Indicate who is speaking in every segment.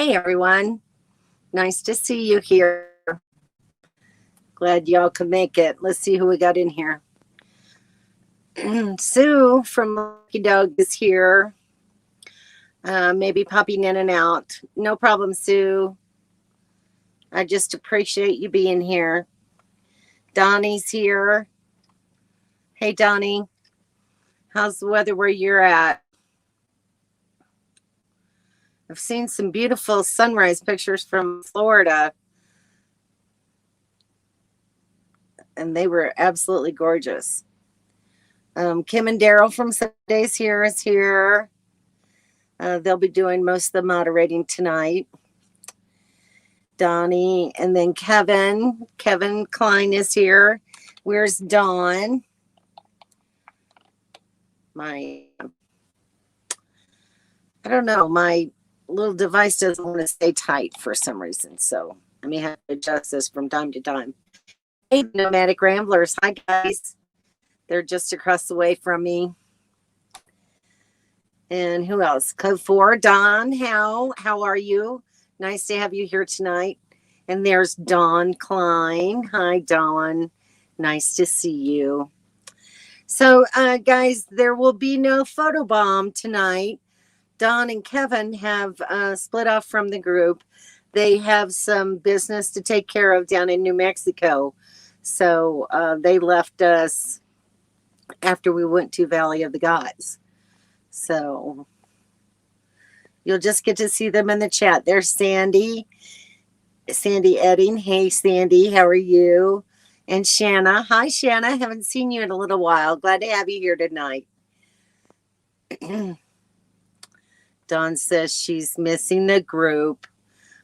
Speaker 1: Hey everyone, nice to see you here. Glad y'all could make it. Let's see who we got in here. Sue from Lucky Dog is here. Maybe popping in and out. No problem, Sue. I just appreciate you being here. Donnie's here. Hey Donnie, how's the weather where you're at? I've seen some beautiful sunrise pictures from Florida, and they were absolutely gorgeous. Kim and Daryl from Sundays here is here. They'll be doing most of the moderating tonight. Donnie, and then Kevin. Kevin Klein is here. Where's Dawn? I don't know. My little device doesn't want to stay tight for some reason, so I may have to adjust this from time to time. Hey, Nomadic Ramblers. Hi, guys. They're just across the way from me. And who else? Code 4, Don. How are you? Nice to have you here tonight. And there's Dawn Klein. Hi, Dawn. Nice to see you. So, guys, there will be no photobomb tonight. Don and Kevin have split off from the group. They have some business to take care of down in New Mexico. So they left us after we went to Valley of the Gods. So you'll just get to see them in the chat. There's Sandy Edding. Hey, Sandy, how are you? And Shanna. Hi, Shanna. Haven't seen you in a little while. Glad to have you here tonight. Dawn says she's missing the group.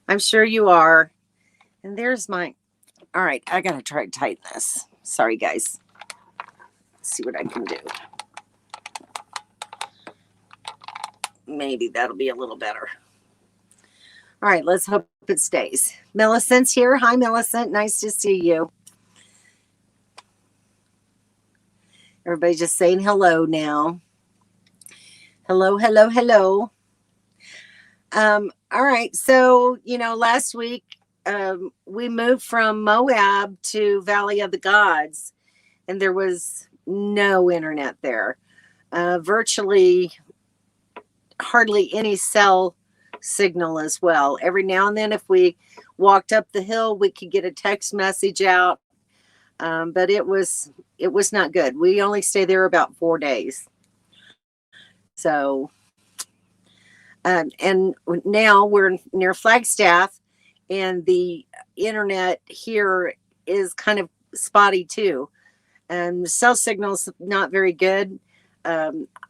Speaker 1: I'm sure you are. And there's my... All right, I got to try to tighten this. Sorry, guys. Let's see what I can do. Maybe that'll be a little better. All right, let's hope it stays. Millicent's here. Hi, Millicent. Nice to see you. Everybody just saying hello now. Hello, hello, hello. All right, so, last week we moved from Moab to Valley of the Gods, and there was no internet there. Virtually hardly any cell signal as well. Every now and then, if we walked up the hill, we could get a text message out, but it was not good. We only stayed there about 4 days. So, and now we're near Flagstaff, and the internet here is kind of spotty too. And cell signal's not very good.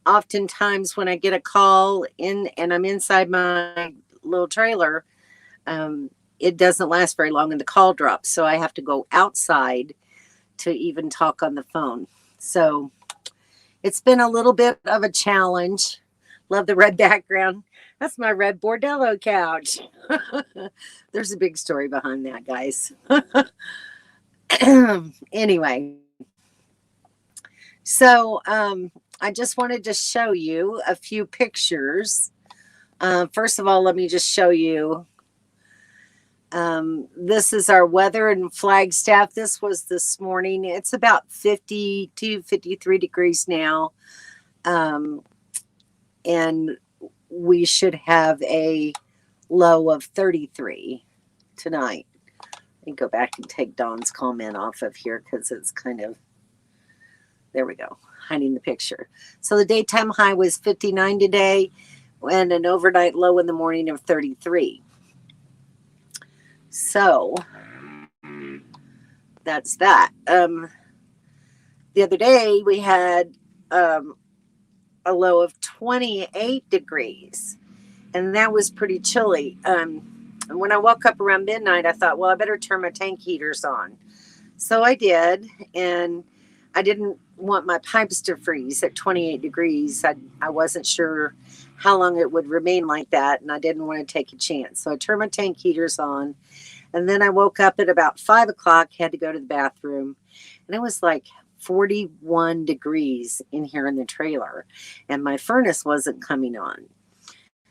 Speaker 1: Oftentimes when I get a call in and I'm inside my little trailer, it doesn't last very long and the call drops. So I have to go outside to even talk on the phone. So it's been a little bit of a challenge. Love the red background. That's my red Bordello couch. There's a big story behind that, guys. Anyway, so I just wanted to show you a few pictures. First of all, let me just show you. This is our weather in Flagstaff. This was this morning. It's about 52, 53 degrees now. And we should have a low of 33 tonight. Let me go back and take Dawn's comment off of here because it's kind of, there we go, hiding the picture. So the daytime high was 59 today and an overnight low in the morning of 33. So that's that. The other day we had a low of 28 degrees, and that was pretty chilly. When I woke up around midnight, I thought, well, I better turn my tank heaters on. So I did, and I didn't want my pipes to freeze at 28 degrees. I wasn't sure how long it would remain like that, and I didn't want to take a chance. So I turned my tank heaters on, and then I woke up at about 5 o'clock, had to go to the bathroom, and it was like 41 degrees in here in the trailer, and my furnace wasn't coming on.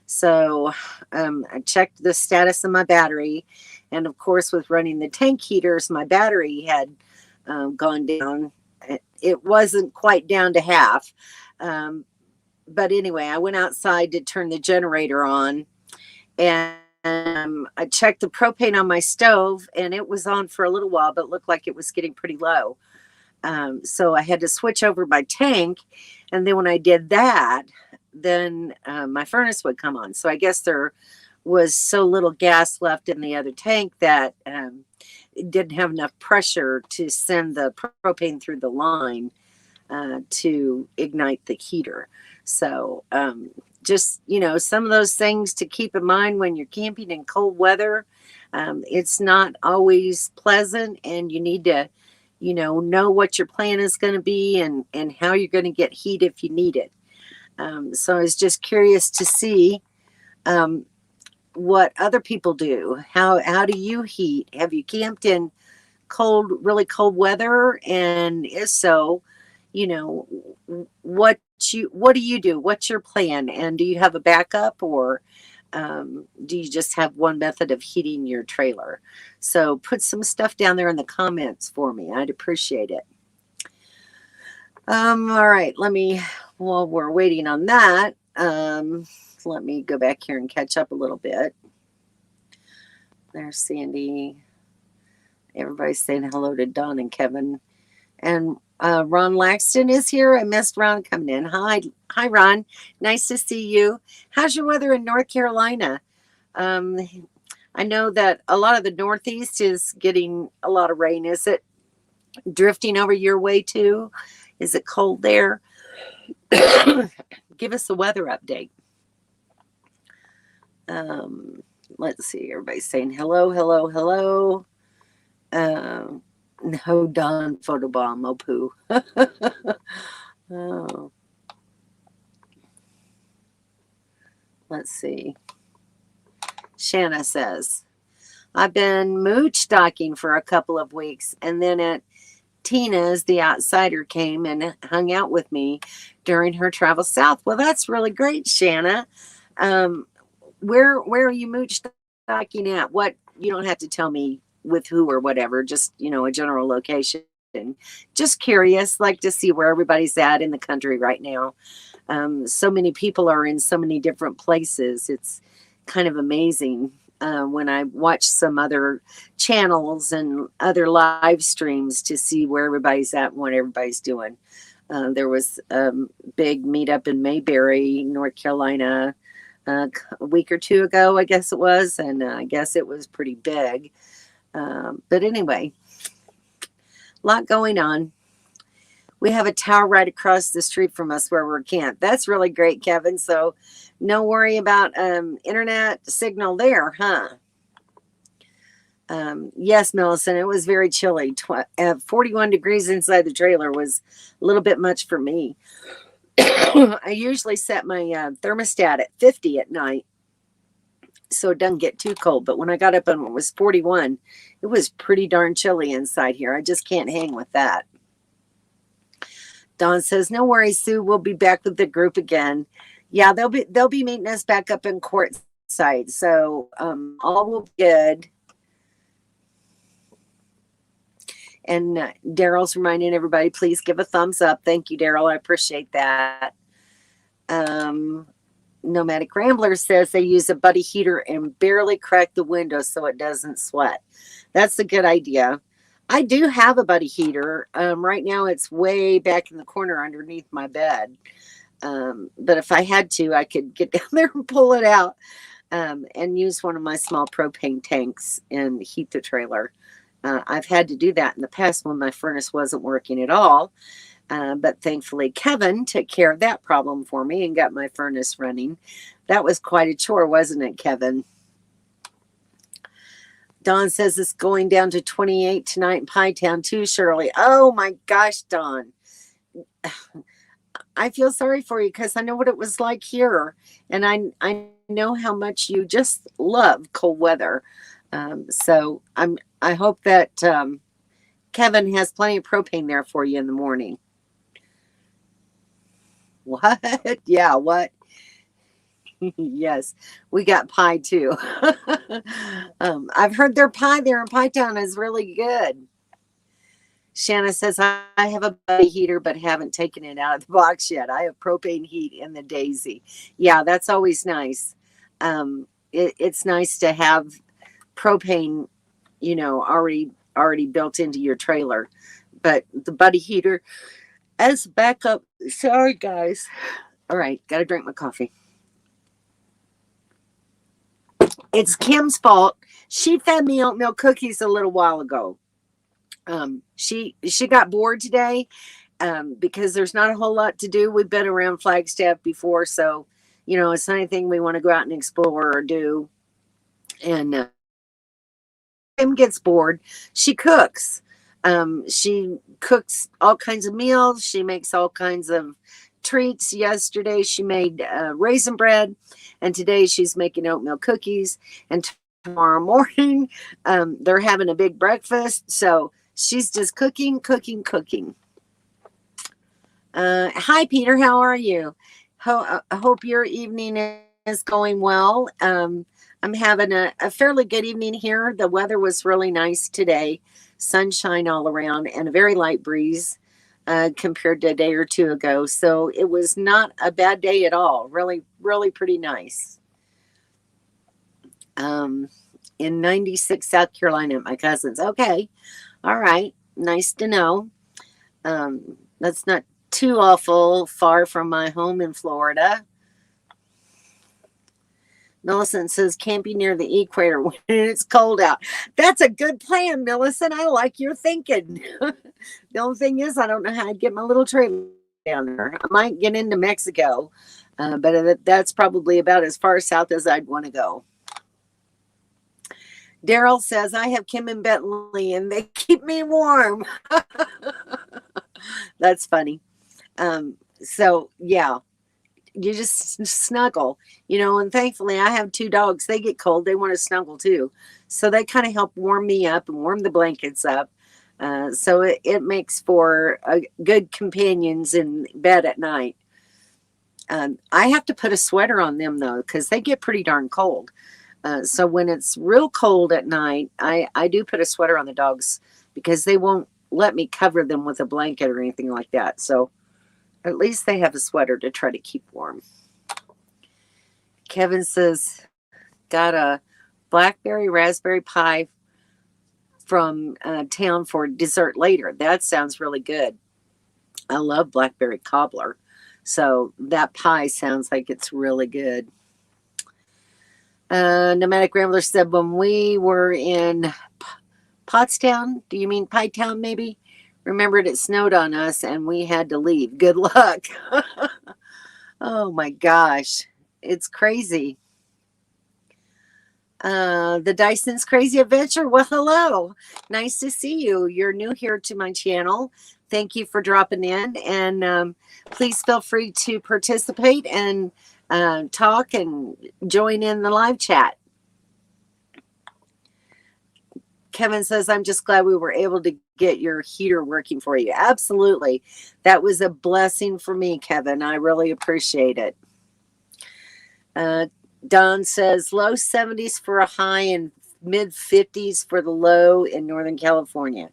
Speaker 1: So I checked the status of my battery. And of course, with running the tank heaters, my battery had gone down. It wasn't quite down to half. Um, but anyway, I went outside to turn the generator on, and I checked the propane on my stove, and it was on for a little while, but looked like it was getting pretty low. So I had to switch over my tank, and then when I did that, then my furnace would come on. So I guess there was so little gas left in the other tank that it didn't have enough pressure to send the propane through the line to ignite the heater. So just, some of those things to keep in mind when you're camping in cold weather. It's not always pleasant, and you need to, know what your plan is going to be, and how you're going to get heat if you need it. So I was just curious to see what other people do. How do you heat? Have you camped in really cold weather? And if so, what do you do? What's your plan? And do you have a backup, or do you just have one method of heating your trailer? So put some stuff down there in the comments for me. I'd appreciate it. All right, while we're waiting on that, let me go back here and catch up a little bit. There's Sandy. Everybody's saying hello to Don and Kevin. And Ron Laxton is here. I missed Ron coming in. Hi, Ron. Nice to see you. How's your weather in North Carolina? I know that a lot of the Northeast is getting a lot of rain. Is it drifting over your way too? Is it cold there? Give us a weather update. Let's see. Everybody's saying hello, hello, hello. No, Don photobomb. Oh, poo. Oh. Let's see. Shanna says, I've been mooch stocking for a couple of weeks, and then at Tina's, the outsider came and hung out with me during her travel south. Well, that's really great, Shanna. Where are you mooch stocking at? What, you don't have to tell me with who or whatever, just, a general location. Just curious, like to see where everybody's at in the country right now. So many people are in so many different places. It's kind of amazing when I watch some other channels and other live streams to see where everybody's at and what everybody's doing. There was a big meetup in Mayberry, North Carolina, a week or two ago, I guess it was, and I guess it was pretty big. But anyway, a lot going on. We have a tower right across the street from us where we're camped. That's really great, Kevin. So no worry about internet signal there, huh? Yes, Millicent, it was very chilly. 41 degrees inside the trailer was a little bit much for me. I usually set my thermostat at 50 at night, so it doesn't get too cold. But when I got up and it was 41, it was pretty darn chilly inside here. I just can't hang with that. Dawn says, no worries, Sue. We'll be back with the group again. Yeah, they'll be meeting us back up in Quartzsite. So all will be good. And Daryl's reminding everybody, please give a thumbs up. Thank you, Daryl. I appreciate that. Nomadic Rambler says they use a buddy heater and barely crack the window so it doesn't sweat. That's a good idea. I do have a buddy heater. Right now it's way back in the corner underneath my bed. But if I had to, I could get down there and pull it out and use one of my small propane tanks and heat the trailer. I've had to do that in the past when my furnace wasn't working at all. But thankfully, Kevin took care of that problem for me and got my furnace running. That was quite a chore, wasn't it, Kevin? Dawn says it's going down to 28 tonight in Pie Town too, Shirley. Oh my gosh, Dawn. I feel sorry for you because I know what it was like here. And I know how much you just love cold weather. So I hope that Kevin has plenty of propane there for you in the morning. What? Yeah, what? Yes, we got pie too. I've heard their pie there in Pie Town is really good. Shanna says, I have a buddy heater, but haven't taken it out of the box yet. I have propane heat in the Daisy. Yeah, that's always nice. It's nice to have propane, already built into your trailer. But the buddy heater as backup. Sorry, guys. All right, got to drink my coffee. It's Kim's fault. She fed me oatmeal cookies a little while ago. She got bored today because there's not a whole lot to do. We've been around Flagstaff before, so it's not anything we want to go out and explore or do. And Kim gets bored. She cooks. She cooks all kinds of meals. She makes all kinds of treats. Yesterday she made raisin bread, and today she's making oatmeal cookies. And tomorrow morning they're having a big breakfast. So she's just cooking. Hi, Peter. How are you? I hope your evening is going well. I'm having a fairly good evening here. The weather was really nice today. Sunshine all around and a very light breeze compared to a day or two ago. So it was not a bad day at all. Really, really pretty nice. In 96 South Carolina at my cousin's. Okay. All right. Nice to know. That's not too awful far from my home in Florida. Millicent says camping near the equator when it's cold out. That's a good plan, Millicent. I like your thinking. The only thing is, I don't know how I'd get my little trailer down there. I might get into Mexico, but that's probably about as far south as I'd want to go. Daryl says, I have Kim and Bentley and they keep me warm. That's funny. So, yeah. You just snuggle, and thankfully I have 2 dogs. They get cold. They want to snuggle too. So they kind of help warm me up and warm the blankets up. So it makes for good companions in bed at night. I have to put a sweater on them though, because they get pretty darn cold. So when it's real cold at night, I do put a sweater on the dogs because they won't let me cover them with a blanket or anything like that. So at least they have a sweater to try to keep warm. Kevin says, got a blackberry raspberry pie from town for dessert later. That sounds really good. I love blackberry cobbler. So that pie sounds like it's really good. Nomadic Rambler said, when we were in Pottstown, do you mean Pie Town maybe? Remembered it snowed on us and we had to leave. Good luck. Oh my gosh. It's crazy. The Dyson's Crazy Adventure. Well, hello. Nice to see you. You're new here to my channel. Thank you for dropping in. And please feel free to participate and talk and join in the live chat. Kevin says, I'm just glad we were able to get your heater working for you. Absolutely. That was a blessing for me, Kevin. I really appreciate it. Don says, low 70s for a high and mid 50s for the low in Northern California.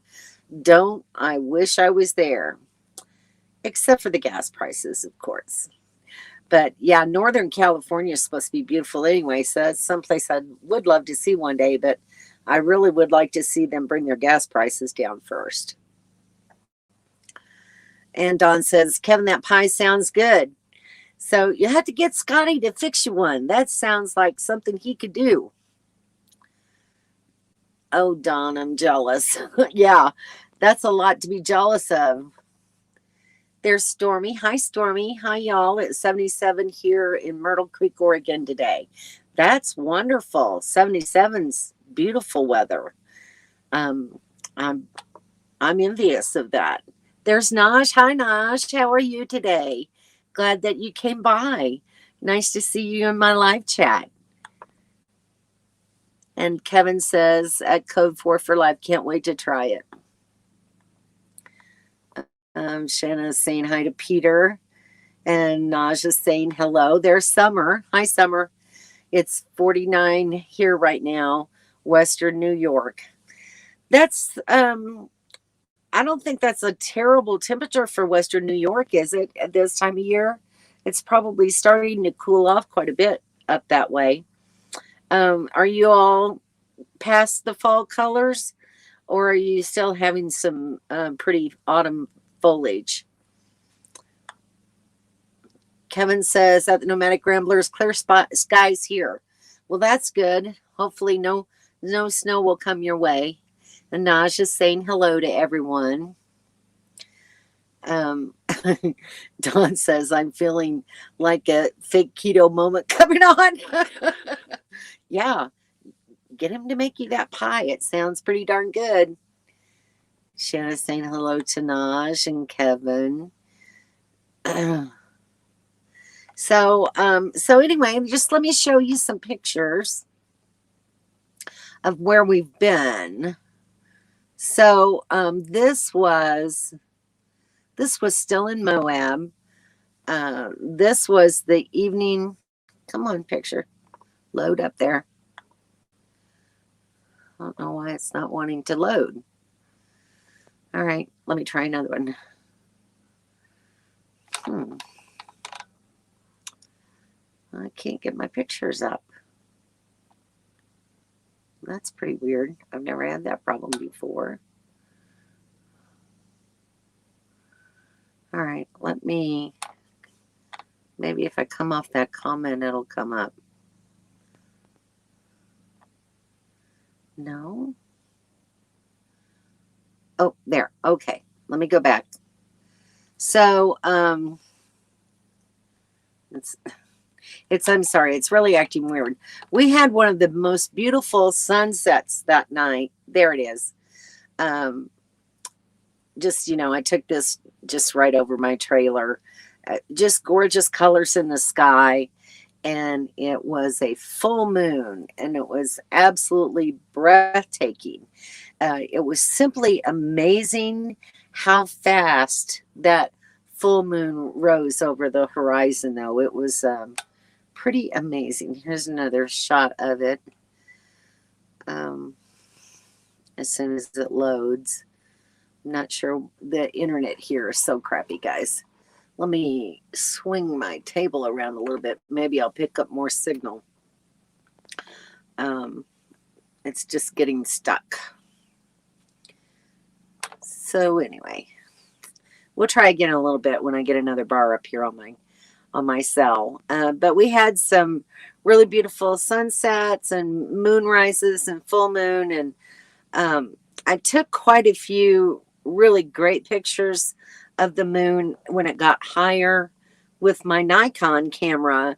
Speaker 1: I wish I was there. Except for the gas prices, of course. But yeah, Northern California is supposed to be beautiful anyway. So that's someplace I would love to see one day. But I really would like to see them bring their gas prices down first. And Don says, Kevin, that pie sounds good. So you have to get Scotty to fix you one. That sounds like something he could do. Oh, Don, I'm jealous. Yeah, that's a lot to be jealous of. There's Stormy. Hi, Stormy. Hi, y'all. It's 77 here in Myrtle Creek, Oregon today. That's wonderful. 77's beautiful weather. I'm envious of that. There's Nosh. Hi, Nosh. How are you today? Glad that you came by. Nice to see you in my live chat. And Kevin says at Code 4 for Life, can't wait to try it. Shanna's saying hi to Peter. And Naja's saying hello. There's Summer. Hi, Summer. It's 49 here right now, Western New York. That's I don't think that's a terrible temperature for Western New York, is it, at this time of year? It's probably starting to cool off quite a bit up that way. Are you all past the fall colors, or are you still having some pretty autumn foliage? Kevin says at the Nomadic Ramblers, clear skies here. Well, that's good. Hopefully, no snow will come your way. And Naja's saying hello to everyone. Don says, I'm feeling like a fake keto moment coming on. Yeah, get him to make you that pie. It sounds pretty darn good. Shanna's saying hello to Naj and Kevin. So anyway, just let me show you some pictures of where we've been. So this was still in Moab. This was the evening. Come on, picture. Load up there. I don't know why it's not wanting to load. All right, let me try another one. I can't get my pictures up. That's pretty weird. I've never had that problem before. All right, let me, maybe if I come off that comment, it'll come up. No. Oh, there. Okay, let me go back. So, I'm sorry, it's really acting weird. We had one of the most beautiful sunsets that night. There it is. Just, I took this just right over my trailer. Just gorgeous colors in the sky. And it was a full moon, and it was absolutely breathtaking. It was simply amazing how fast that full moon rose over the horizon, though. It was pretty amazing. Here's another shot of it. As soon as it loads. I'm not sure. The internet here is so crappy, guys. Let me swing my table around a little bit. Maybe I'll pick up more signal. It's just getting stuck. So anyway, we'll try again in a little bit when I get another bar up here on my cell. But we had some really beautiful sunsets and moonrises and full moon. And I took quite a few really great pictures of the moon when it got higher with my Nikon camera.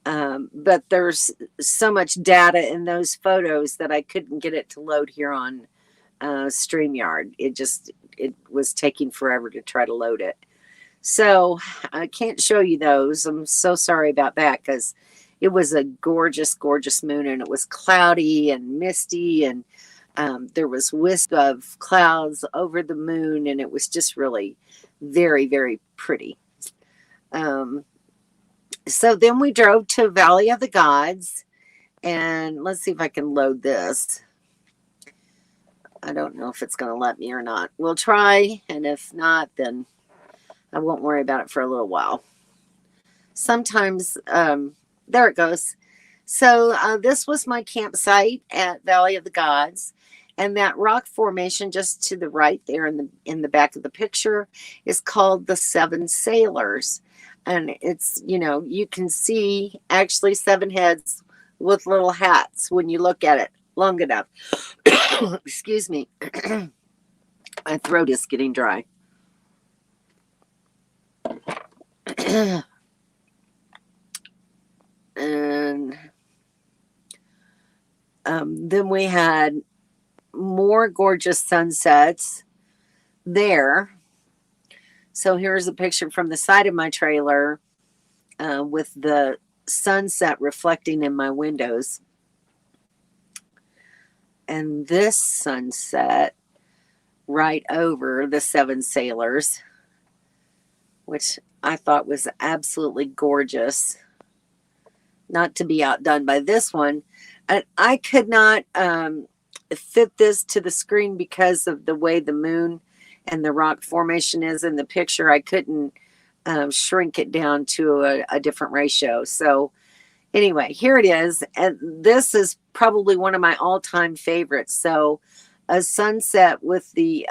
Speaker 1: But there's so much data in those photos that I couldn't get it to load here on StreamYard. It was taking forever to try to load it. So I can't show you those. I'm so sorry about that, because it was a gorgeous, gorgeous moon, and it was cloudy and misty, and there was wisp of clouds over the moon, and it was just really very, very pretty. So then we drove to Valley of the Gods, and let's see if I can load this. I don't know if it's going to let me or not. We'll try, and if not, then I won't worry about it for a little while. Sometimes, there it goes. So this was my campsite at Valley of the Gods. And that rock formation just to the right there in the back of the picture is called the Seven Sailors. And it's, you can see actually 7 heads with little hats when you look at it long enough. Excuse me. My throat is getting dry. And then we had more gorgeous sunsets there. So here's a picture from the side of my trailer with the sunset reflecting in my windows. And this sunset right over the Seven Sailors which I thought was absolutely gorgeous. Not to be outdone by this one. And I could not fit this to the screen because of the way the moon and the rock formation is in the picture. I couldn't shrink it down to a different ratio. So anyway, here it is. And this is probably one of my all-time favorites. So a sunset with the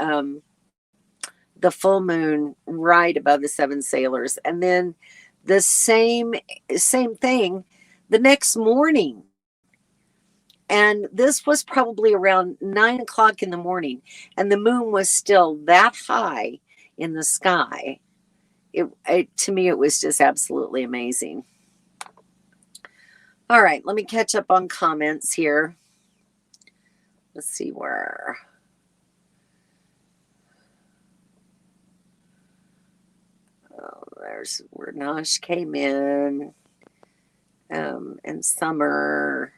Speaker 1: full moon right above the Seven Sailors. And then the same thing the next morning. And this was probably around 9 o'clock in the morning. And the moon was still that high in the sky. To me, it was just absolutely amazing. All right, let me catch up on comments here. Let's see where. Oh, there's where Nosh came in. And Summer.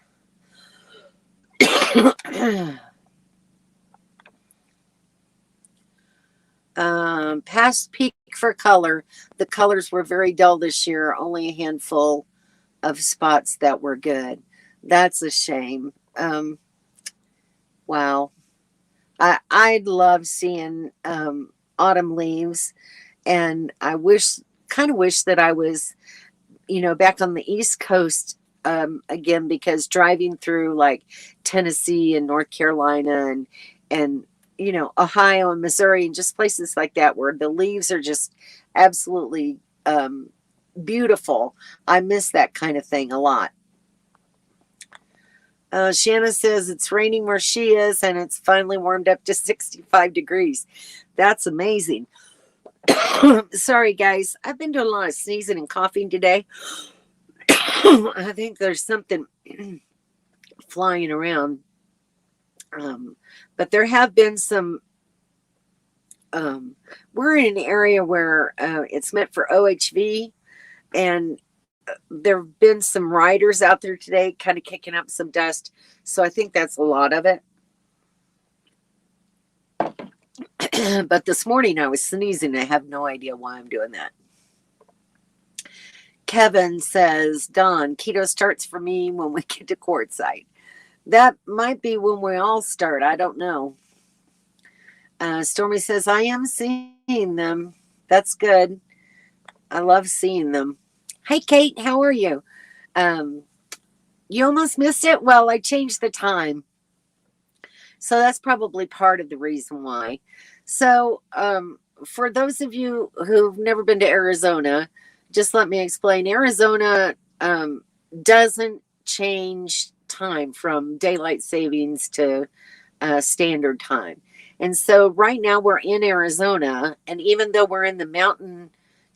Speaker 1: Past peak for color. The colors were very dull this year. Only a handful of spots that were good. That's a shame. Wow. I'd love seeing autumn leaves, and I kind of wish that I was, back on the East Coast again, because driving through like Tennessee and North Carolina and Ohio and Missouri and just places like that where the leaves are just absolutely beautiful. I miss that kind of thing a lot. Shanna says it's raining where she is and it's finally warmed up to 65 degrees. That's amazing. Sorry, guys. I've been doing a lot of sneezing and coughing today. I think there's something flying around. But there have been some, we're in an area where it's meant for OHV, and there have been some riders out there today kind of kicking up some dust. So I think that's a lot of it. But this morning I was sneezing. I have no idea why I'm doing that. Kevin says, Don, keto starts for me when we get to Quartzsite. That might be when we all start. I don't know. Stormy says, I am seeing them. That's good. I love seeing them. Hey, Kate, how are you? You almost missed it? Well, I changed the time. So that's probably part of the reason why. So for those of you who've never been to Arizona, just let me explain. Arizona doesn't change time from daylight savings to standard time. And so right now we're in Arizona, and even though we're in the mountain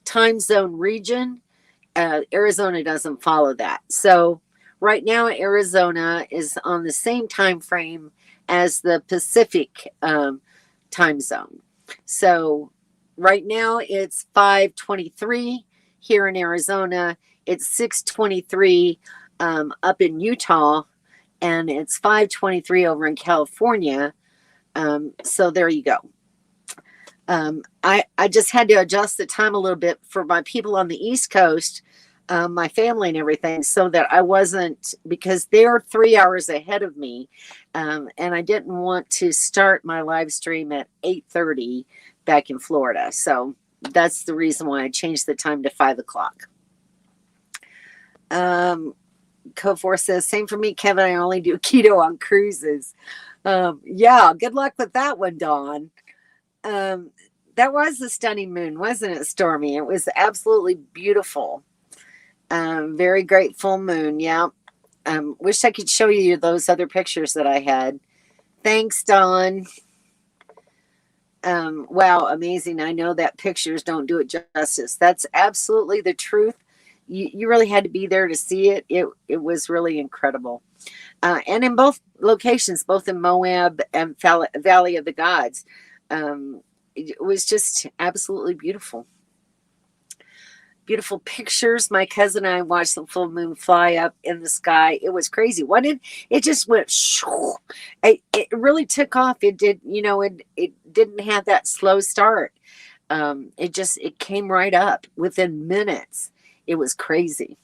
Speaker 1: time zone region, Arizona doesn't follow that. So right now Arizona is on the same time frame as the Pacific time zone. So right now it's 5:23 here in Arizona. It's 6:23 up in Utah, and it's 5:23 over in California. So there you go. I just had to adjust the time a little bit for my people on the East Coast, my family and everything, so that I wasn't, because they're 3 hours ahead of me, and I didn't want to start my live stream at 8:30 back in Florida. So that's the reason why I changed the time to 5 o'clock. Co4 says, same for me, Kevin. I only do keto on cruises. Yeah, good luck with that one, Dawn. That was a stunning moon, wasn't it, Stormy? It was absolutely beautiful. Very great full moon. Yeah. Wish I could show you those other pictures that I had. Thanks, Dawn. Wow, amazing. I know that pictures don't do it justice. That's absolutely the truth. You really had to be there to see it. It was really incredible. And in both locations, both in Moab and Valley of the Gods, it was just absolutely beautiful. Beautiful pictures. My cousin and I watched the full moon fly up in the sky. It was crazy. It just went shoo. It really took off. It did, it didn't have that slow start. it came right up within minutes. It was crazy.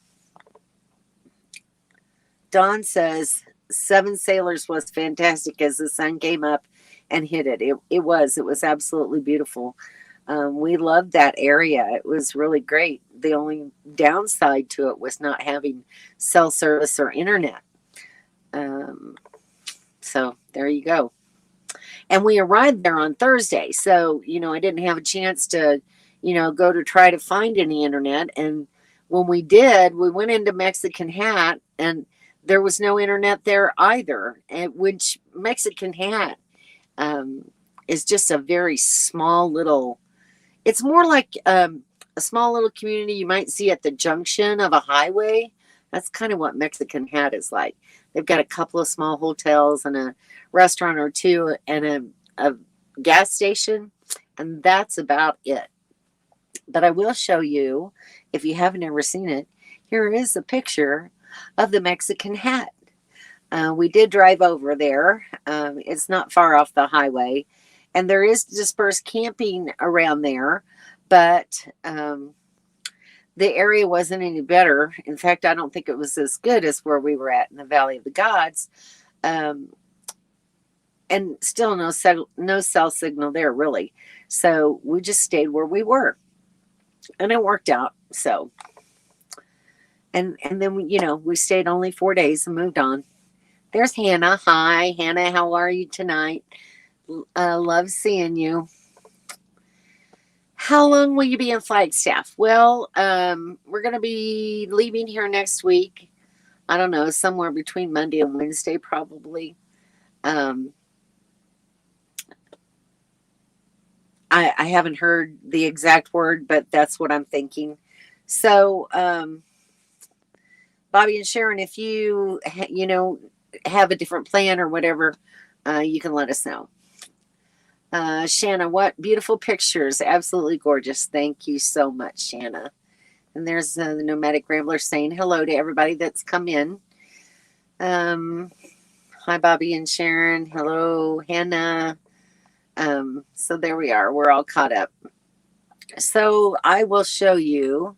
Speaker 1: Don says Seven Sailors was fantastic as the sun came up and hit it. It was absolutely beautiful. We loved that area. It was really great. The only downside to it was not having cell service or internet. So there you go. And we arrived there on Thursday. So, I didn't have a chance to, go to try to find any internet. And when we did, we went into Mexican Hat and there was no internet there either. And which Mexican Hat is just a very small little, it's more like a small little community you might see at the junction of a highway. That's kind of what Mexican Hat is like. They've got a couple of small hotels and a restaurant or two and a gas station, and that's about it. But I will show you, if you haven't ever seen it, here is a picture of the Mexican Hat. We did drive over there. It's not far off the highway, and there is dispersed camping around there, but the area wasn't any better. In fact, I don't think it was as good as where we were at in the Valley of the Gods. And still no cell signal there, really. So we just stayed where we were. And it worked out. So, and then, we stayed only 4 days and moved on. There's Hannah. Hi, Hannah. How are you tonight? Love seeing you. How long will you be in Flagstaff? Well, we're going to be leaving here next week. I don't know, somewhere between Monday and Wednesday, probably. I haven't heard the exact word, but that's what I'm thinking. So, Bobby and Sharon, if you, have a different plan or whatever, you can let us know. Shanna, what beautiful pictures. Absolutely gorgeous. Thank you so much, Shanna. And there's the Nomadic Rambler saying hello to everybody that's come in. Hi, Bobby and Sharon. Hello, Hannah. So there we are. We're all caught up. So I will show you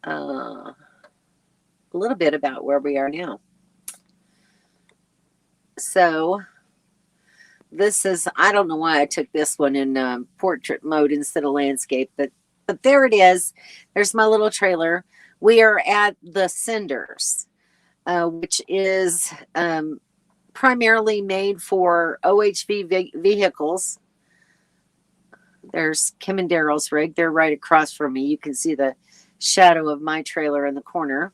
Speaker 1: a little bit about where we are now. So this is, I don't know why I took this one in portrait mode instead of landscape, but there it is. There's my little trailer. We are at the Cinders, which is primarily made for OHV vehicles. There's Kim and Daryl's rig. They're right across from me. You can see the shadow of my trailer in the corner.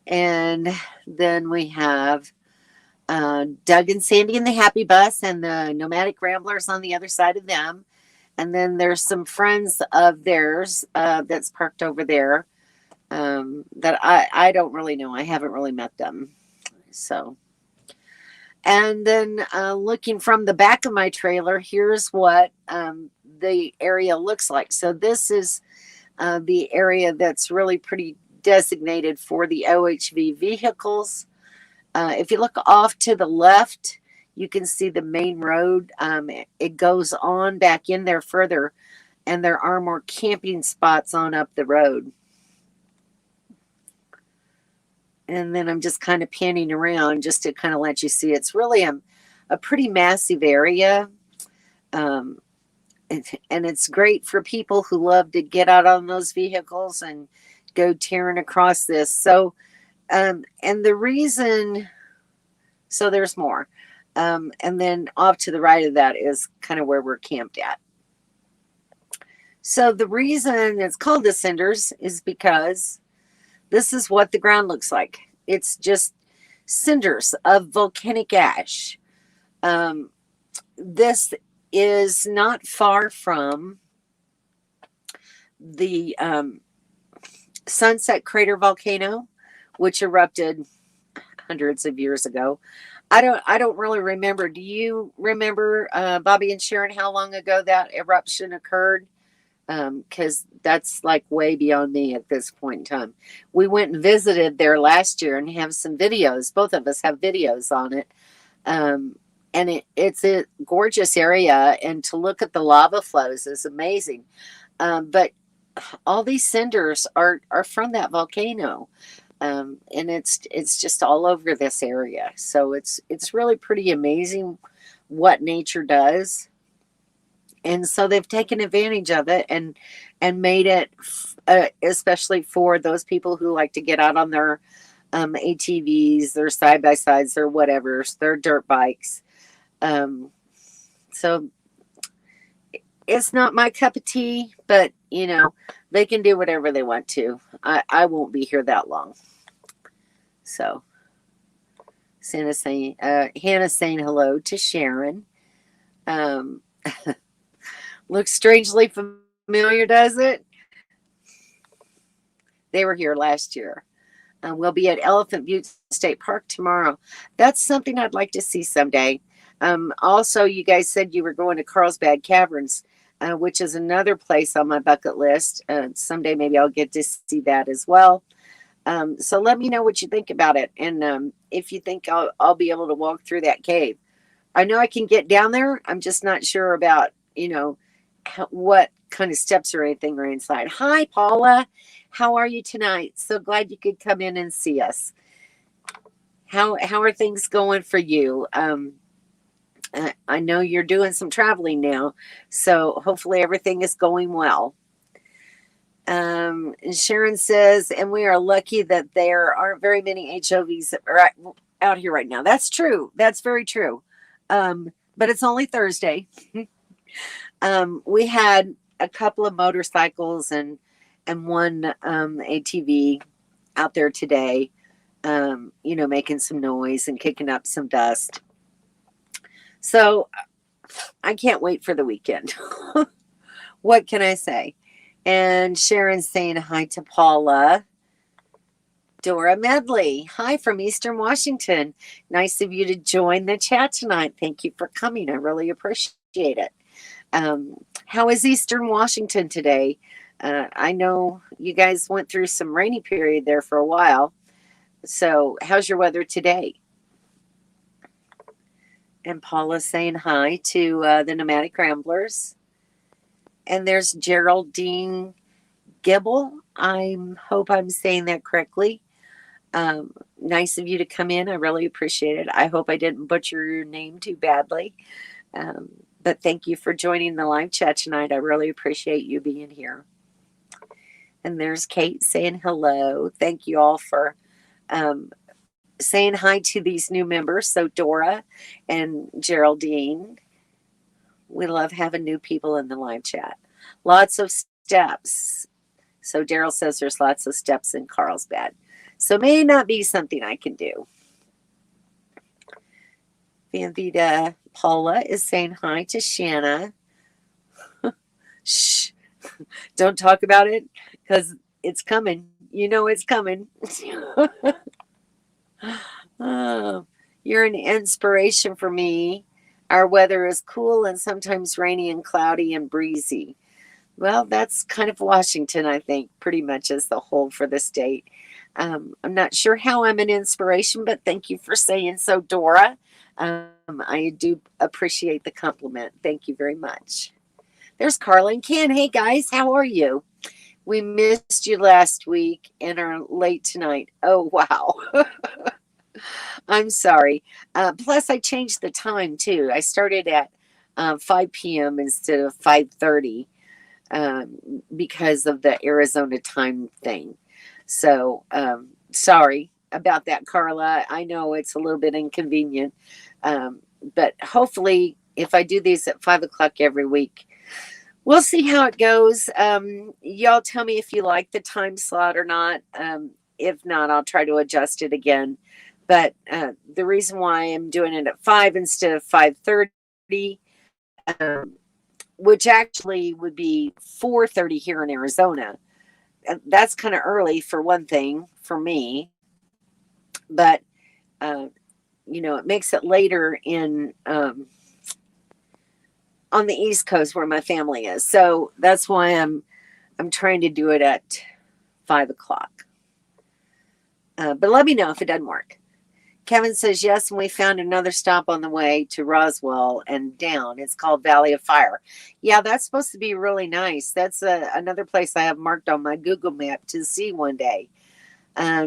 Speaker 1: And then we have Doug and Sandy and the Happy Bus and the Nomadic Ramblers on the other side of them. And then there's some friends of theirs that's parked over there that I don't really know. I haven't really met them. So, and then looking from the back of my trailer, here's what the area looks like. So this is the area that's really pretty designated for the OHV vehicles. If you look off to the left, you can see the main road. It goes on back in there further, and there are more camping spots on up the road. And then I'm just kind of panning around just to kind of let you see. It's really a pretty massive area. And it's great for people who love to get out on those vehicles and go tearing across this. So, and the reason, so there's more. And then off to the right of that is kind of where we're camped at. So the reason it's called the Cinders is because this is what the ground looks like. It's just cinders of volcanic ash. This is not far from the Sunset Crater volcano, which erupted hundreds of years ago. I don't really remember. Do you remember, Bobby and Sharon, how long ago that eruption occurred? Because that's like way beyond me at this point in time. We went and visited there last year and have some videos. Both of us have videos on it. and it's a gorgeous area, and to look at the lava flows is amazing. But all these cinders are from that volcano, and it's just all over this area. So it's really pretty amazing what nature does. And so they've taken advantage of it and made it, especially for those people who like to get out on their ATVs, their side by sides, their whatever, their dirt bikes. So it's not my cup of tea, but you know, they can do whatever they want to. I won't be here that long. So Hannah's saying hello to Sharon. Looks strangely familiar, does it? They were here last year. We'll be at Elephant Butte State Park tomorrow. That's something I'd like to see someday. Also, you guys said you were going to Carlsbad Caverns, which is another place on my bucket list. Someday maybe I'll get to see that as well. So let me know what you think about it. And if you think I'll be able to walk through that cave. I know I can get down there. I'm just not sure about, what kind of steps or anything are inside. Hi, Paula. How are you tonight? So glad you could come in and see us. How are things going for you? I know you're doing some traveling now, so hopefully everything is going well. And Sharon says, and we are lucky that there aren't very many HOVs out here right now. That's true. That's very true. But it's only Thursday. We had a couple of motorcycles and one ATV out there today, making some noise and kicking up some dust. So I can't wait for the weekend. What can I say? And Sharon's saying hi to Paula. Dora Medley, hi from Eastern Washington. Nice of you to join the chat tonight. Thank you for coming. I really appreciate it. How is Eastern Washington today? I know you guys went through some rainy period there for a while. So how's your weather today? And Paula's saying hi to the Nomadic Ramblers. And there's Geraldine Gibble. I hope I'm saying that correctly. Nice of you to come in. I really appreciate it. I hope I didn't butcher your name too badly. But thank you for joining the live chat tonight. I really appreciate you being here. And there's Kate saying hello. Thank you all for saying hi to these new members. So Dora and Geraldine. We love having new people in the live chat. Lots of steps. So Daryl says there's lots of steps in Carlsbad. So may not be something I can do. Vanvita Paula is saying hi to Shanna. Shh. Don't talk about it because it's coming. You know it's coming. Oh, you're an inspiration for me. Our weather is cool and sometimes rainy and cloudy and breezy. Well, that's kind of Washington, I think, pretty much as the whole for the state. I'm not sure how I'm an inspiration, but thank you for saying so, Dora. I do appreciate the compliment. Thank you very much. There's Carla and Ken. Hey, guys, how are you? We missed you last week and are late tonight. Oh, wow. I'm sorry. Plus, I changed the time, too. I started at 5 p.m. instead of 5:30 because of the Arizona time thing. So, sorry about that, Carla. I know it's a little bit inconvenient. But hopefully, if I do these at 5 o'clock every week, we'll see how it goes. Y'all tell me if you like the time slot or not. If not, I'll try to adjust it again. But the reason why I'm doing it at 5 instead of 5:30, which actually would be 4:30 here in Arizona. That's kind of early for one thing for me. But, it makes it later in on the East Coast where my family is. So that's why I'm trying to do it at 5 o'clock. But let me know if it doesn't work. Kevin says, yes, and we found another stop on the way to Roswell and down. It's called Valley of Fire. Yeah, that's supposed to be really nice. That's another place I have marked on my Google map to see one day.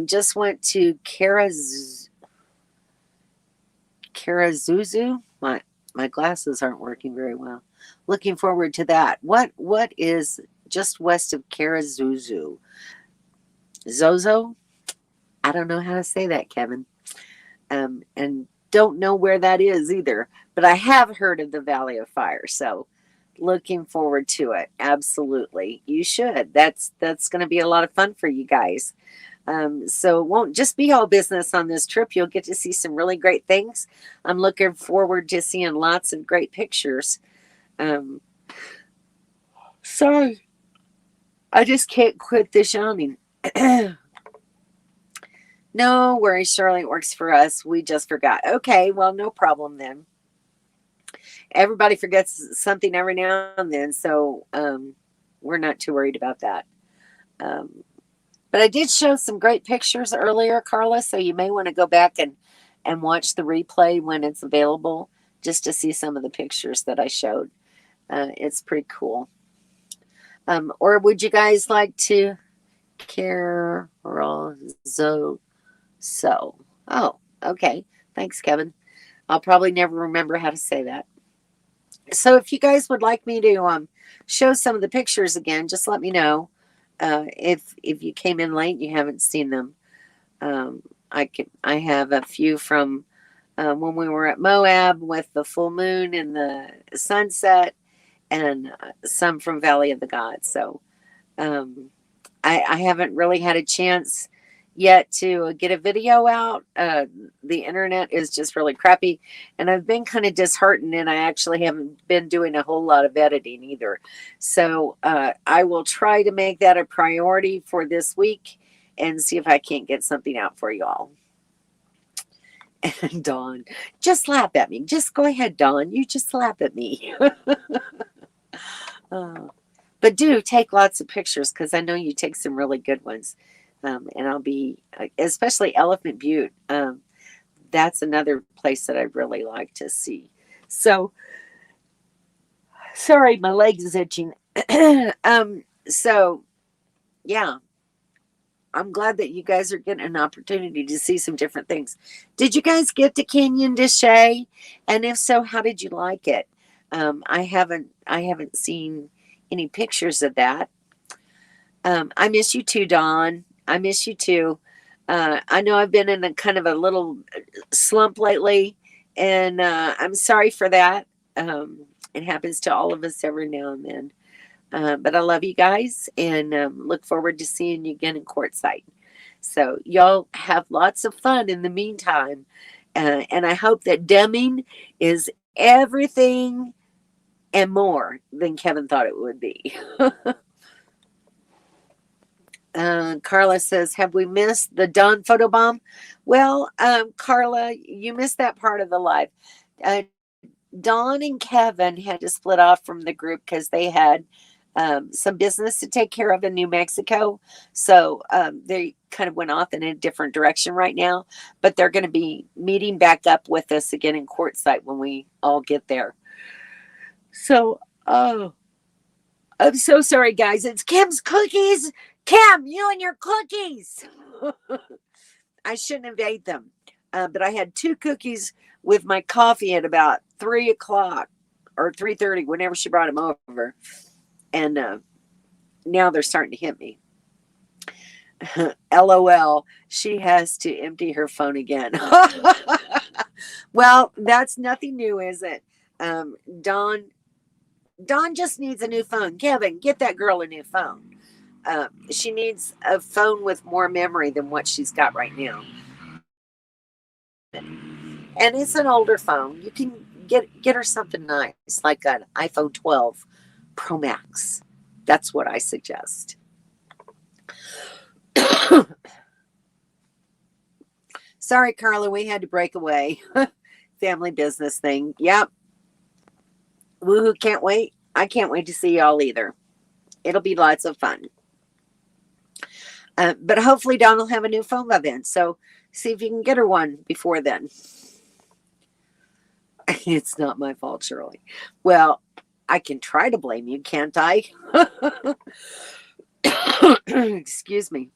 Speaker 1: Just went to Karazuzu. My glasses aren't working very well. Looking forward to that. What is just west of Karazuzu? Zozo? I don't know how to say that, Kevin. And don't know where that is either. But I have heard of the Valley of Fire, so looking forward to it. Absolutely, you should. That's going to be a lot of fun for you guys. So it won't just be all business on this trip. You'll get to see some really great things. I'm looking forward to seeing lots of great pictures. Sorry, I just can't quit this yawning. No worries, Shirley. It works for us. We just forgot. Okay, well, no problem then. Everybody forgets something every now and then, so we're not too worried about that. But I did show some great pictures earlier, Carla, so you may want to go back and watch the replay when it's available just to see some of the pictures that I showed. It's pretty cool. Or would you guys like to So, oh, okay. Thanks, Kevin. I'll probably never remember how to say that. So if you guys would like me to show some of the pictures again, just let me know. If you came in late and you haven't seen them. I have a few from when we were at Moab with the full moon and the sunset, and some from Valley of the Gods. So I haven't really had a chance yet to get a video out. The internet is just really crappy, and I've been kind of disheartened, and I actually haven't been doing a whole lot of editing either. So I will try to make that a priority for this week and see if I can't get something out for you all. And Dawn, just laugh at me. Just go ahead, Dawn. You just laugh at me. But do take lots of pictures, because I know you take some really good ones. And I'll be, especially Elephant Butte. That's another place that I'd really like to see. So, sorry, my leg is itching. So, yeah, I'm glad that you guys are getting an opportunity to see some different things. Did you guys get to Canyon de Chelly? And if so, how did you like it? I haven't seen any pictures of that. I miss you too, Dawn. I miss you too. I know I've been in a kind of a little slump lately, and I'm sorry for that. It happens to all of us every now and then. But I love you guys, and look forward to seeing you again in Quartzsite. So y'all have lots of fun in the meantime. And I hope that Deming is everything and more than Kevin thought it would be. Carla says, have we missed the Dawn photobomb? Well, Carla, you missed that part of the live. Dawn and Kevin had to split off from the group because they had some business to take care of in New Mexico. So they kind of went off in a different direction right now, but they're going to be meeting back up with us again in Quartzsite when we all get there. So, I'm so sorry, guys. It's Kim's cookies. Kim, you and your cookies. I shouldn't have ate them, but I had 2 cookies with my coffee at about 3 o'clock or 3:30, whenever she brought them over. And now they're starting to hit me. LOL, she has to empty her phone again. Well, that's nothing new, is it? Dawn just needs a new phone. Kevin, get that girl a new phone. She needs a phone with more memory than what she's got right now. And it's an older phone. You can get her something nice, like an iPhone 12 Pro Max. That's what I suggest. Sorry, Carla, we had to break away. Family business thing. Yep. Woohoo, can't wait. I can't wait to see y'all either. It'll be lots of fun. But hopefully Dawn will have a new phone by then. So see if you can get her one before then. It's not my fault, Shirley. Well, I can try to blame you, can't I? Excuse me.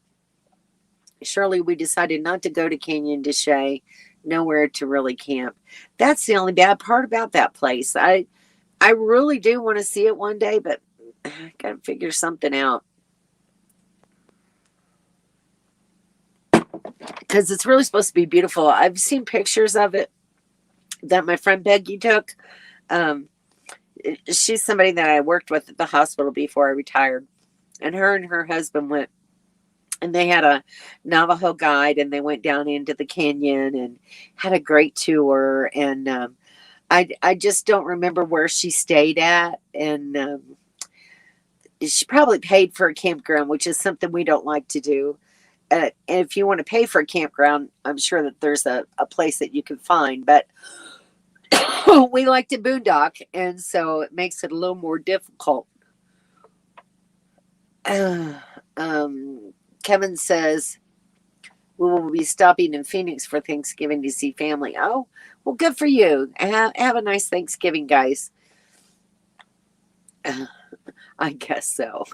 Speaker 1: Shirley, we decided not to go to Canyon de Chelly, nowhere to really camp. That's the only bad part about that place. I really do want to see it one day, but I gotta figure something out. Because it's really supposed to be beautiful. I've seen pictures of it that my friend Peggy took. Um, she's somebody that I worked with at the hospital before I retired. And her husband went, and they had a Navajo guide, and they went down into the canyon and had a great tour. And I just don't remember where she stayed at. And she probably paid for a campground, which is something we don't like to do. And if you want to pay for a campground, I'm sure that there's a place that you can find. But we like to boondock, and so it makes it a little more difficult. Kevin says we will be stopping in Phoenix for Thanksgiving to see family. Oh, well, good for you. Have a nice Thanksgiving, guys. I guess so.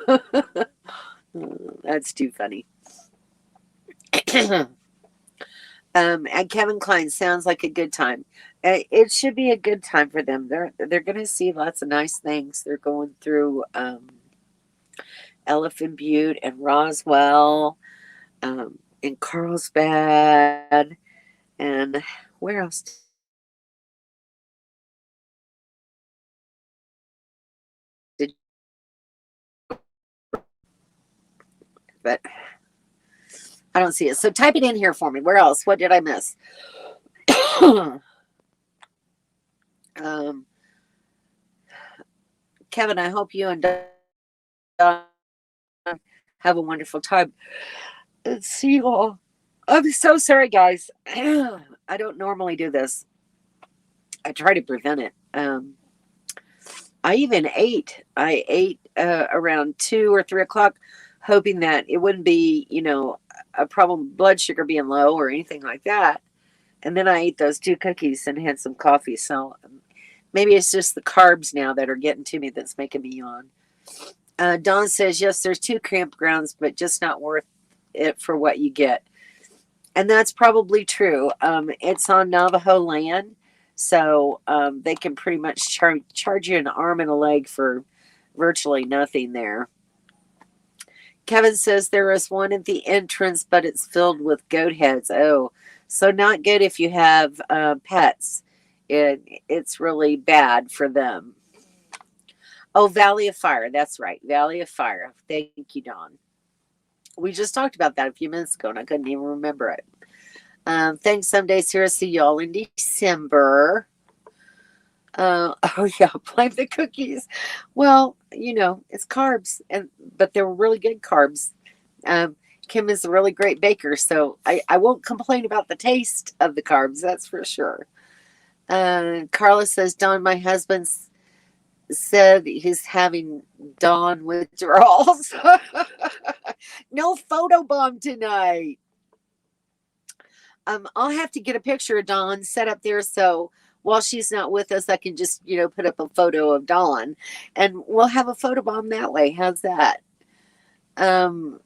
Speaker 1: That's too funny. And Kevin Klein sounds like a good time. It should be a good time for them. They're going to see lots of nice things. They're going through Elephant Butte and Roswell, and Carlsbad, and where else? But I don't see it. So type it in here for me. Where else? What did I miss? Kevin, I hope you and Don have a wonderful time. Let's see you all. I'm so sorry, guys. I don't normally do this. I try to prevent it. I even ate. I ate around 2 or 3 o'clock, hoping that it wouldn't be, a problem, blood sugar being low or anything like that. And then I ate those 2 cookies and had some coffee. So maybe it's just the carbs now that are getting to me that's making me yawn. Dawn says, yes, there's 2 campgrounds, but just not worth it for what you get. And that's probably true. It's on Navajo land. So they can pretty much charge you an arm and a leg for virtually nothing there. Kevin says there is one at the entrance, but it's filled with goat heads. Oh, so not good if you have pets. It's really bad for them. Oh, Valley of Fire. That's right. Valley of Fire. Thank you, Dawn. We just talked about that a few minutes ago, and I couldn't even remember it. Thanks, someday, Sarah. See y'all in December. Oh yeah, blame the cookies. Well, it's carbs, but they're really good carbs. Kim is a really great baker, so I won't complain about the taste of the carbs. That's for sure. Carla says, Dawn, my husband said he's having Dawn withdrawals. No photobomb tonight. I'll have to get a picture of Dawn set up there so while she's not with us, I can just, put up a photo of Dawn and we'll have a photobomb that way. How's that?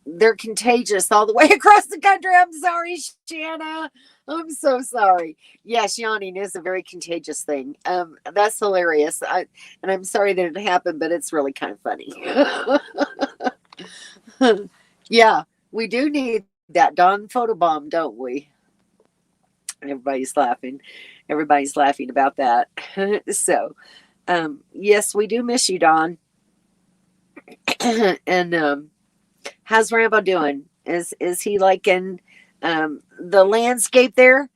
Speaker 1: They're contagious all the way across the country. I'm sorry, Shanna. I'm so sorry. Yes, yawning is a very contagious thing. That's hilarious. And I'm sorry that it happened, but it's really kind of funny. Yeah, we do need that Dawn photobomb, don't we? Everybody's laughing. Everybody's laughing about that. So, yes, we do miss you, Dawn. And how's Rambo doing? Is he liking the landscape there?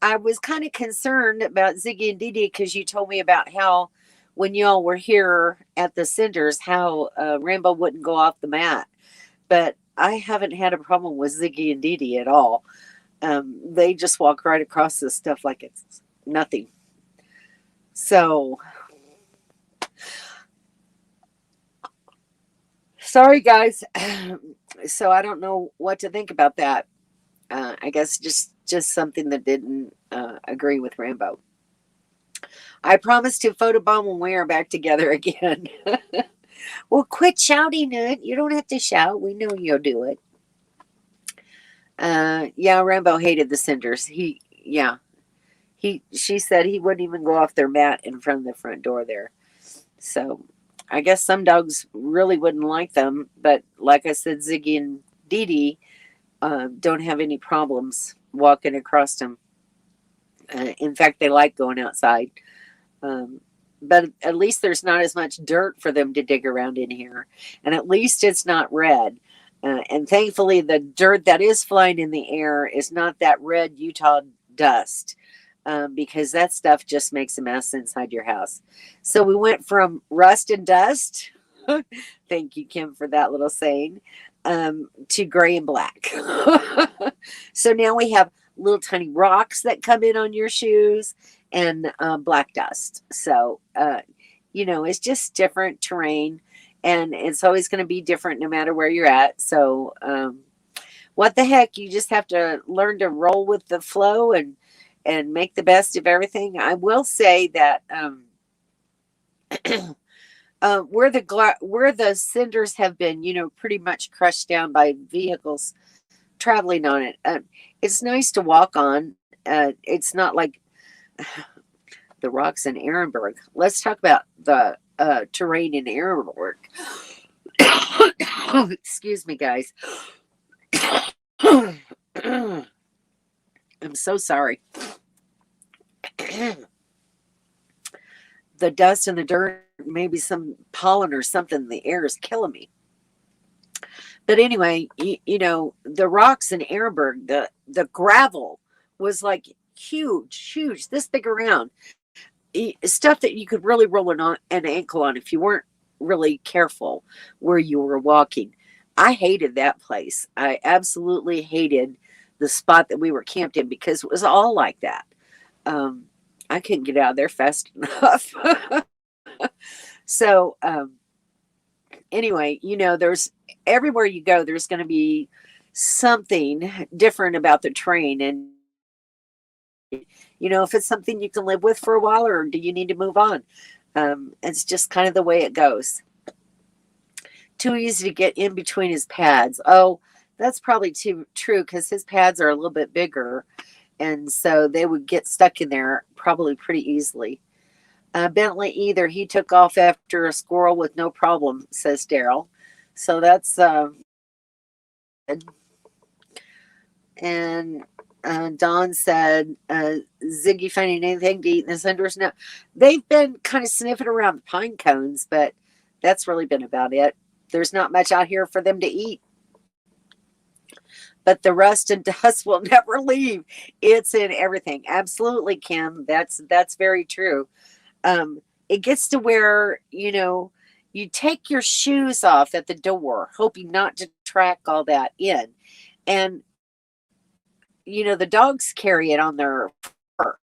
Speaker 1: I was kind of concerned about Ziggy and Dee Dee because you told me about how when y'all were here at the Cinders, how Rambo wouldn't go off the mat. But I haven't had a problem with Ziggy and Dee Dee at all. They just walk right across this stuff like it's nothing. So Sorry, guys. So I don't know what to think about that. I guess just something that didn't agree with Rambo. I promise to photobomb when we are back together again. Well, quit shouting it. You don't have to shout. We know you'll do it. Yeah, Rambo hated the cinders. Yeah, she said he wouldn't even go off their mat in front of the front door there. So I guess some dogs really wouldn't like them, but like I said, Ziggy and Dee Dee don't have any problems walking across them. In fact, they like going outside. Um, but at least there's not as much dirt for them to dig around in here. And at least it's not red. And thankfully, the dirt that is flying in the air is not that red Utah dust, because that stuff just makes a mess inside your house. So we went from rust and dust. Thank you, Kim, for that little saying. To gray and black. So now we have little tiny rocks that come in on your shoes and black dust. So, it's just different terrain, and it's always going to be different no matter where you're at. So, what the heck? You just have to learn to roll with the flow and make the best of everything. I will say that where the cinders have been, pretty much crushed down by vehicles traveling on it. It's nice to walk on. It's not like the rocks in Ehrenberg. Let's talk about the terrain in Ehrenberg. Excuse me, guys. I'm so sorry. The dust and the dirt, maybe some pollen or something in the air is killing me. But anyway, the rocks in Ehrenberg, the gravel was like huge, this big around. Stuff that you could really roll an ankle on if you weren't really careful where you were walking. I hated that place. I absolutely hated the spot that we were camped in because it was all like that. I couldn't get out of there fast enough. So, anyway, there's everywhere you go, there's going to be something different about the train. And, if it's something you can live with for a while, or do you need to move on? It's just kind of the way it goes. Too easy to get in between his pads. Oh, that's probably too true because his pads are a little bit bigger. And so they would get stuck in there probably pretty easily. Bentley either. He took off after a squirrel with no problem, says Daryl. So that's good. And Don said, Ziggy finding anything to eat in the cinders? No. They've been kind of sniffing around the pine cones, but that's really been about it. There's not much out here for them to eat. But the rust and dust will never leave. It's in everything. Absolutely, Kim. That's very true. It gets to where, you take your shoes off at the door, hoping not to track all that in. And, the dogs carry it on their fur.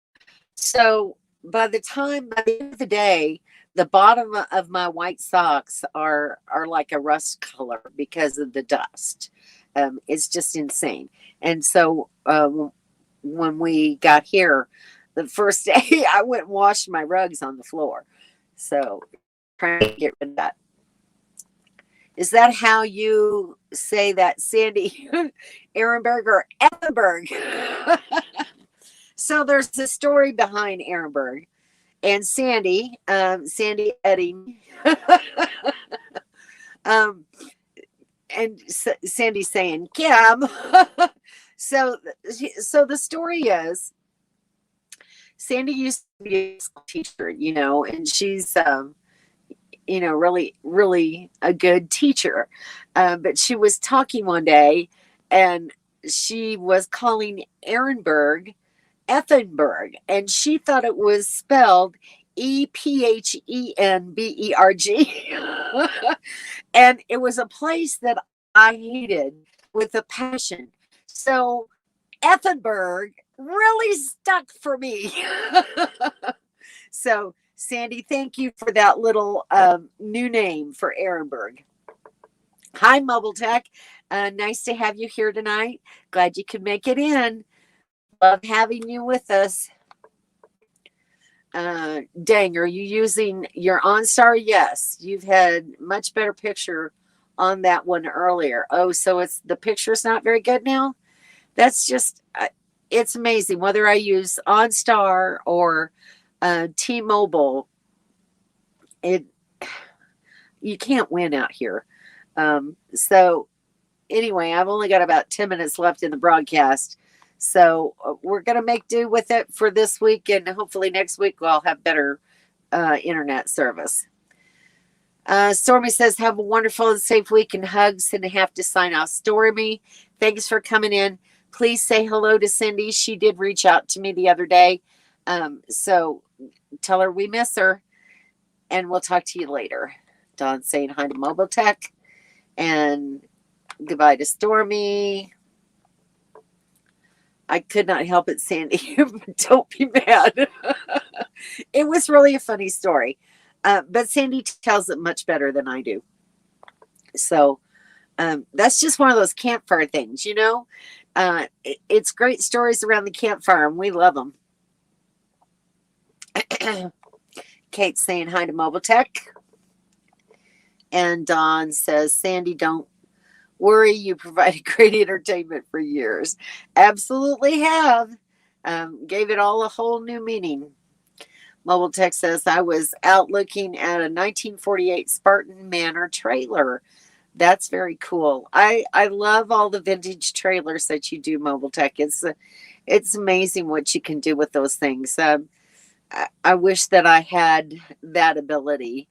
Speaker 1: So by the end of the day, the bottom of my white socks are like a rust color because of the dust. It's just insane. And so when we got here, the first day I went and washed my rugs on the floor. So trying to get rid of that. Is that how you say that, Sandy? Ehrenberg or Ethenberg? So there's a story behind Ehrenberg and Sandy Edding. And Sandy saying, Kim. So the story is, Sandy used to be a school teacher, and she's, really, really a good teacher. But she was talking one day, and she was calling Ehrenberg Ethenberg, and she thought it was spelled Ephenberg. And it was a place that I hated with a passion. So Ethenberg really stuck for me. So Sandy, thank you for that little new name for Ehrenberg. Hi, Mobile Tech. Nice to have you here tonight. Glad you could make it in. Love having you with us. Dang, are you using your OnStar? Yes, you've had much better picture on that one earlier. Oh, so it's the picture's not very good now? That's just, it's amazing whether I use OnStar or T-Mobile. It You can't win out here. So anyway, I've only got about 10 minutes left in the broadcast. So we're going to make do with it for this week. And hopefully next week we'll have better internet service. Stormy says, have a wonderful and safe week and hugs, and I have to sign off. Stormy, thanks for coming in. Please say hello to Cindy. She did reach out to me the other day. So tell her we miss her, and we'll talk to you later. Dawn saying hi to Mobile Tech, and goodbye to Stormy. I could not help it, Sandy. Don't be mad. It was really a funny story. But Sandy tells it much better than I do. So that's just one of those campfire things, you know? It's great stories around the campfire, and we love them. Kate's saying hi to Mobile Tech. And Dawn says, Sandy, don't worry. You provided great entertainment for years. Absolutely have. Gave it all a whole new meaning. Mobile Tech says, I was out looking at a 1948 Spartan Manor trailer. That's very cool. I love all the vintage trailers that you do, Mobile Tech. It's amazing what you can do with those things. I wish that I had that ability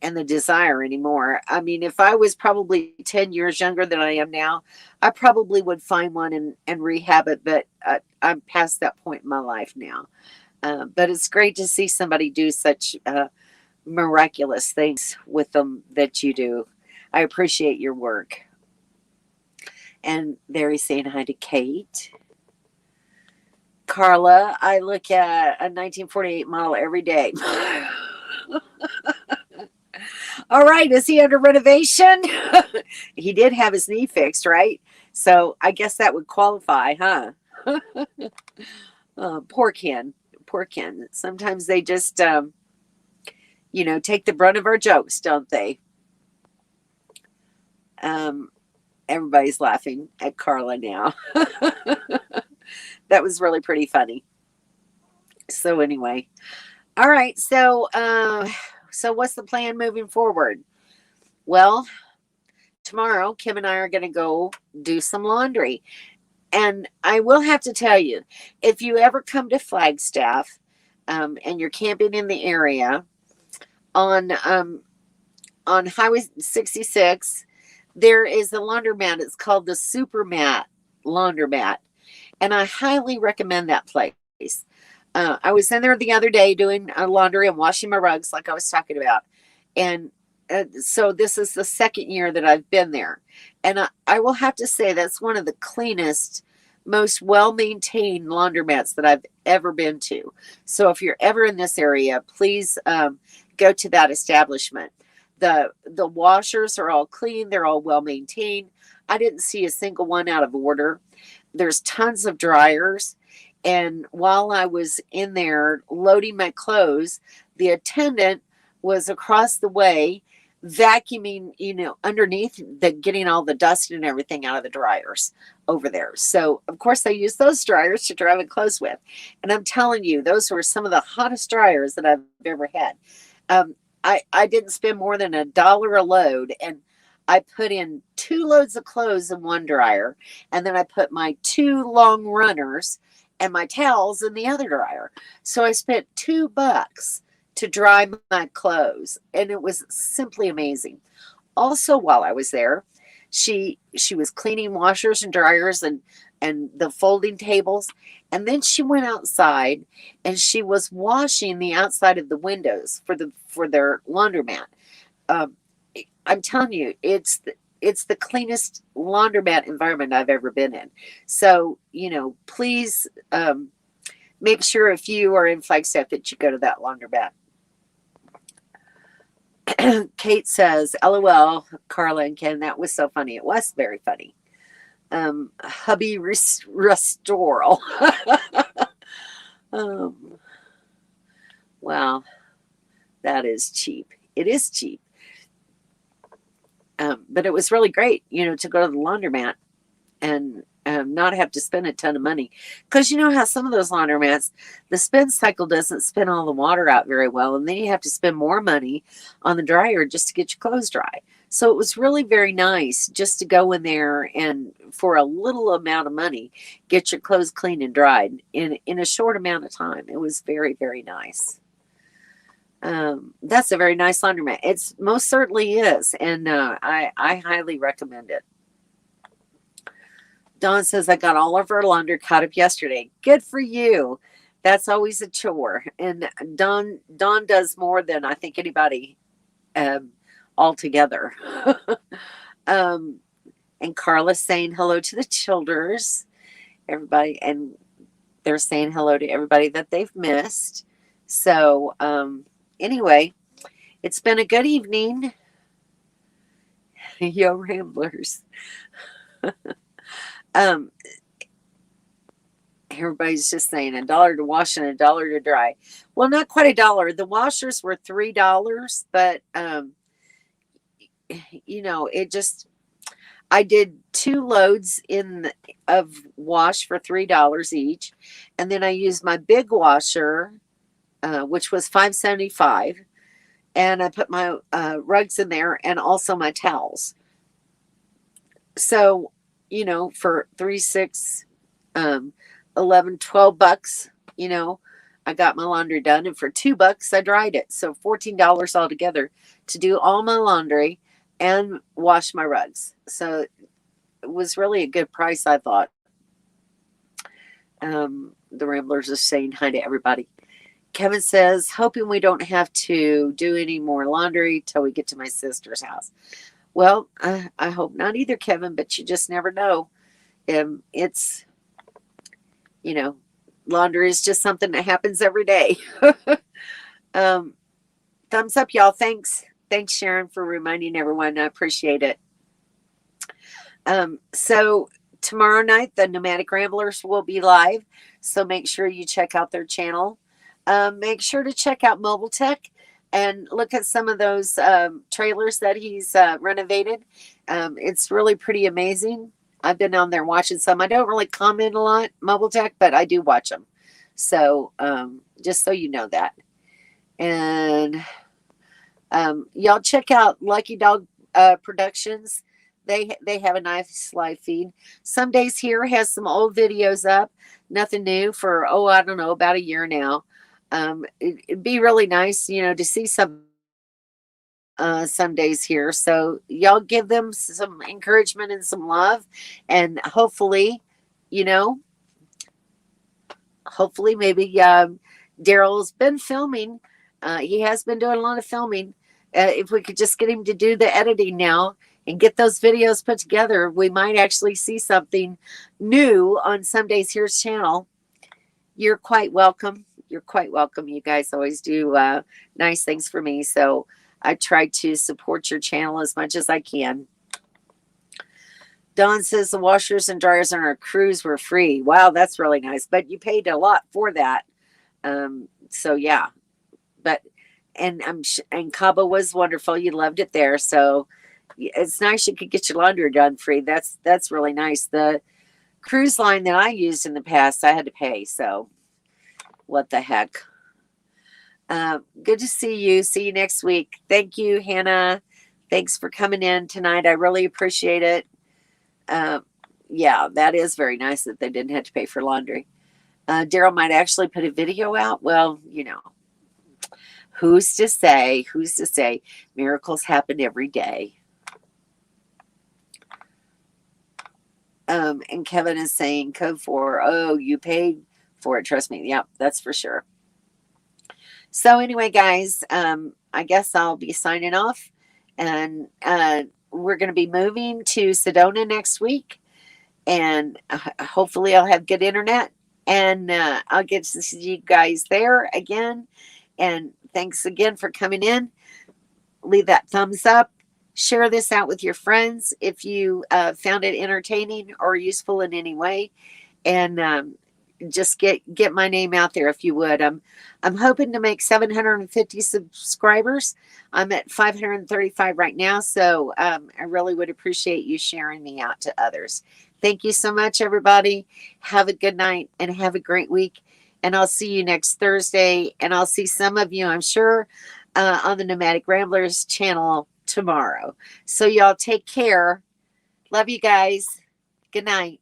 Speaker 1: and the desire anymore. I mean, if I was probably 10 years younger than I am now, I probably would find one and rehab it, but I'm past that point in my life now. But it's great to see somebody do such miraculous things with them that you do. I appreciate your work. And there he's saying hi to Kate. Carla, I look at a 1948 model every day. All right, is he under renovation? He did have his knee fixed, right? So I guess that would qualify, huh? Poor Ken. Poor Ken. Sometimes they just, take the brunt of our jokes, don't they? Everybody's laughing at Carla now. That was really pretty funny. So anyway, all right. So what's the plan moving forward? Well, tomorrow Kim and I are going to go do some laundry, and I will have to tell you, if you ever come to Flagstaff, and you're camping in the area on Highway 66, there is a laundromat. It's called the Supermat Laundromat, and I highly recommend that place. I was in there the other day doing laundry and washing my rugs, like I was talking about, and so this is the second year that I've been there, and I will have to say that's one of the cleanest, most well-maintained laundromats that I've ever been to. So if you're ever in this area, please go to that establishment. The washers are all clean. They're all well-maintained. I didn't see a single one out of order. There's tons of dryers. And while I was in there loading my clothes, the attendant was across the way vacuuming, underneath, getting all the dust and everything out of the dryers over there. So, of course, I use those dryers to dry my clothes with. And I'm telling you, those were some of the hottest dryers that I've ever had. I didn't spend more than $1 a load, and I put in 2 loads of clothes in one dryer, and then I put my 2 long runners and my towels in the other dryer. So I spent $2 to dry my clothes, and it was simply amazing. Also, while I was there, she was cleaning washers and dryers and the folding tables, and then she went outside and she was washing the outside of the windows for their laundromat. I'm telling you, it's the cleanest laundromat environment I've ever been in. So, please make sure if you are in Flagstaff that you go to that laundromat. Kate says, LOL, Carla and Ken, that was so funny. It was very funny. Hubby Restoral. um, wow, that is cheap. It is cheap. But it was really great, to go to the laundromat and not have to spend a ton of money. Because you know how some of those laundromats, the spin cycle doesn't spin all the water out very well. And then you have to spend more money on the dryer just to get your clothes dry. So it was really very nice just to go in there and for a little amount of money, get your clothes clean and dried in a short amount of time. It was very, very nice. That's a very nice laundromat. It's most certainly is. And I highly recommend it. Dawn says, I got all of our laundry caught up yesterday. Good for you. That's always a chore. And Dawn does more than I think anybody altogether. And Carla's saying hello to the Childers. Everybody, and they're saying hello to everybody that they've missed. So anyway, it's been a good evening. Yo, Ramblers. Everybody's just saying $1 to wash and $1 to dry. Well, not quite $1. The washers were $3, but it just, I did 2 loads of wash for $3 each, and then I used my big washer, which was $5.75, and I put my rugs in there and also my towels. So for $3, $6, 11, $12, I got my laundry done, and for $2 I dried it. So $14 altogether to do all my laundry and wash my rugs. So it was really a good price, I thought. The Ramblers are saying hi to everybody. Kevin says, hoping we don't have to do any more laundry till we get to my sister's house. Well, I hope not either, Kevin, but you just never know. It's, laundry is just something that happens every day. Thumbs up, y'all. Thanks, Sharon, for reminding everyone. I appreciate it. So tomorrow night, the Nomadic Ramblers will be live. So make sure you check out their channel. Make sure to check out Mobile Tech and look at some of those trailers that he's renovated. It's really pretty amazing. I've been on there watching some. I don't really comment a lot, Mobile Tech, but I do watch them. So just so you know that. And y'all check out Lucky Dog Productions. They have a nice live feed. Some Days Here has some old videos up. Nothing new for, I don't know, about a year now. It'd be really nice, to see some Days Here. So y'all give them some encouragement and some love, and hopefully maybe Daryl's been filming. He has been doing a lot of filming. If we could just get him to do the editing now and get those videos put together, we might actually see something new on Some Days Here's channel. You're quite welcome. You're quite welcome. You guys always do nice things for me. So I try to support your channel as much as I can. Dawn says the washers and dryers on our cruise were free. Wow, that's really nice. But you paid a lot for that. So yeah. And Cabo was wonderful. You loved it there. So it's nice you could get your laundry done free. That's really nice. The cruise line that I used in the past, I had to pay. So what the heck. Good to see you. See you next week. Thank you, Hannah. Thanks for coming in tonight. I really appreciate it. Yeah, that is very nice that they didn't have to pay for laundry. Daryl might actually put a video out. Well, who's to say? Who's to say? Miracles happen every day. And Kevin is saying code 4. You paid for it. Trust me. Yeah, that's for sure. So anyway, guys, I guess I'll be signing off, and we're going to be moving to Sedona next week, and hopefully I'll have good internet, and I'll get to see you guys there again. And thanks again for coming in. leave that thumbs up. Share this out with your friends if you found it entertaining or useful in any way. And just get my name out there if you would. I'm hoping to make 750 subscribers. I'm at 535 right now, so I really would appreciate you sharing me out to others. Thank you so much, everybody. Have a good night and have a great week. And I'll see you next Thursday. And I'll see some of you, I'm sure, on the Nomadic Ramblers channel tomorrow. So y'all take care. Love you guys. Good night.